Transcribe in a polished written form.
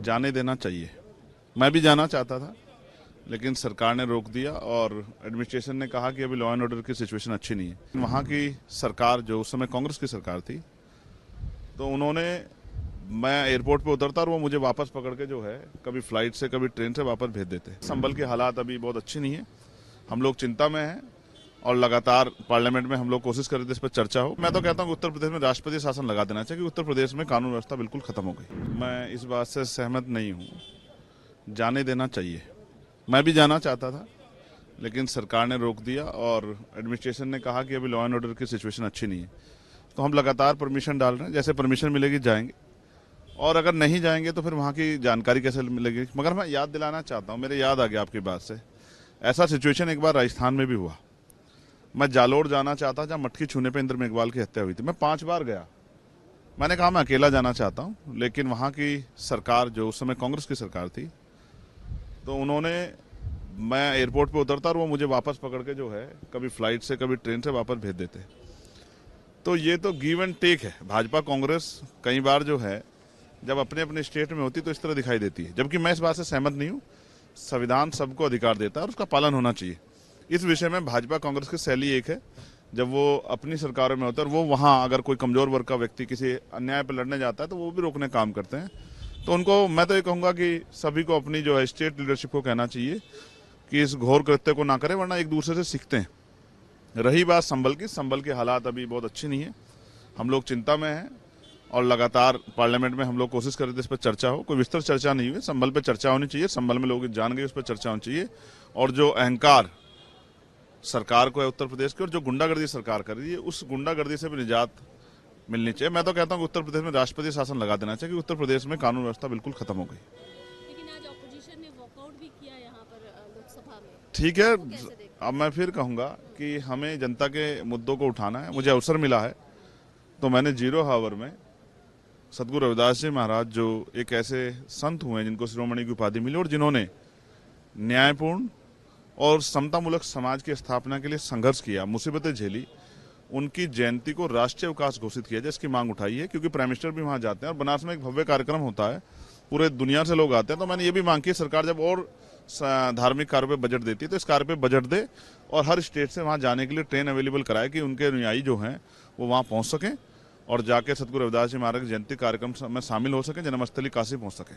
जाने देना चाहिए। मैं भी जाना चाहता था, लेकिन सरकार ने रोक दिया और एडमिनिस्ट्रेशन ने कहा कि अभी लॉ एंड ऑर्डर की सिचुएशन अच्छी नहीं है। वहाँ की सरकार, जो उस समय कांग्रेस की सरकार थी, तो उन्होंने, मैं एयरपोर्ट पे उतरता और वो मुझे वापस पकड़ के जो है कभी फ्लाइट से कभी ट्रेन से वापस भेज देते। संभल के हालात अभी बहुत अच्छी नहीं है, हम लोग चिंता में हैं और लगातार पार्लियामेंट में हम लोग कोशिश कर रहे थे इस पर चर्चा हो। मैं तो कहता हूँ कि उत्तर प्रदेश में राष्ट्रपति शासन लगा देना चाहिए, कि उत्तर प्रदेश में कानून व्यवस्था बिल्कुल खत्म हो गई। मैं इस बात से सहमत नहीं हूँ, जाने देना चाहिए। मैं भी जाना चाहता था, लेकिन सरकार ने रोक दिया और एडमिनिस्ट्रेशन ने कहा कि अभी लॉ एंड ऑर्डर की सिचुएशन अच्छी नहीं है। तो हम लगातार परमिशन डाल रहे हैं, जैसे परमिशन मिलेगी जाएंगे, और अगर नहीं जाएंगे तो फिर वहाँ की जानकारी कैसे मिलेगी। मगर मैं याद दिलाना चाहता हूँ, मेरे याद आ गया आपकी बात से, ऐसा सिचुएशन एक बार राजस्थान में भी हुआ। मैं जालोर जाना चाहता, जहाँ मटकी छूने पे इंद्र मेघवाल की हत्या हुई थी। मैं 5 बार गया, मैंने कहा मैं अकेला जाना चाहता हूँ, लेकिन वहाँ की सरकार, जो उस समय कांग्रेस की सरकार थी, तो उन्होंने, मैं एयरपोर्ट पे उतरता और वो मुझे वापस पकड़ के जो है कभी फ्लाइट से कभी ट्रेन से वापस भेज देते। तो ये तो गिव एंड टेक है। भाजपा कांग्रेस कई बार जो है जब अपने अपने स्टेट में होती तो इस तरह दिखाई देती है, जबकि मैं इस बात से सहमत नहीं हूँ। संविधान सबको अधिकार देता है और उसका पालन होना चाहिए। इस विषय में भाजपा कांग्रेस की शैली एक है, जब वो अपनी सरकारों में होता है और वो वहाँ अगर कोई कमजोर वर्ग का व्यक्ति किसी अन्याय पर लड़ने जाता है तो वो भी रोकने काम करते हैं। तो उनको, मैं तो ये कहूँगा कि सभी को अपनी जो है स्टेट लीडरशिप को कहना चाहिए कि इस घोर कृत्य को ना करें, वरना एक दूसरे से सीखते हैं। रही बात संभल की, संभल के हालात अभी बहुत अच्छी नहीं है, हम लोग चिंता में हैं और लगातार पार्लियामेंट में हम लोग कोशिश कर रहे थे इस पर चर्चा हो। कोई विस्तृत चर्चा नहीं हुई, संभल पे चर्चा होनी चाहिए, संभल में लोग जान गए, उस पर चर्चा होनी चाहिए। और जो अहंकार सरकार को है उत्तर प्रदेश की, और जो गुंडागर्दी सरकार कर रही है, उस गुंडागर्दी से भी निजात मिलनी चाहिए। मैं तो कहता हूँ कि उत्तर प्रदेश में राष्ट्रपति शासन लगा देना चाहिए, कि उत्तर प्रदेश में कानून व्यवस्था बिल्कुल खत्म हो गई। लेकिन आज ऑपोजिशन ने वॉकआउट भी किया यहाँ पर लोकसभा में। ठीक है, अब मैं फिर कहूँगा कि हमें जनता के मुद्दों को उठाना है। मुझे अवसर मिला है तो मैंने 0 हावर में सदगुरु रविदास जी महाराज, जो एक ऐसे संत हुए हैं जिनको शिरोमणि की उपाधि मिली और जिन्होंने न्यायपूर्ण और समतामूलक समाज की स्थापना के लिए संघर्ष किया, मुसीबतें झेली, उनकी जयंती को राष्ट्रीय अवकाश घोषित किया, जिसकी मांग उठाई है। क्योंकि प्राइम मिनिस्टर भी वहां जाते हैं और बनारस में एक भव्य कार्यक्रम होता है, पूरे दुनिया से लोग आते हैं। तो मैंने ये भी मांग की, सरकार जब और धार्मिक कार्य पे बजट देती है तो इस कार्य पे बजट दे और हर स्टेट से वहां जाने के लिए ट्रेन अवेलेबल कराए, कि उनके अनुयायी जो हैं वो वहां पहुंच सकें और जाके सदगुरु रविदास जी महाराज जयंती कार्यक्रम में शामिल हो सकें, जन्मस्थली काशी पहुंच सकें।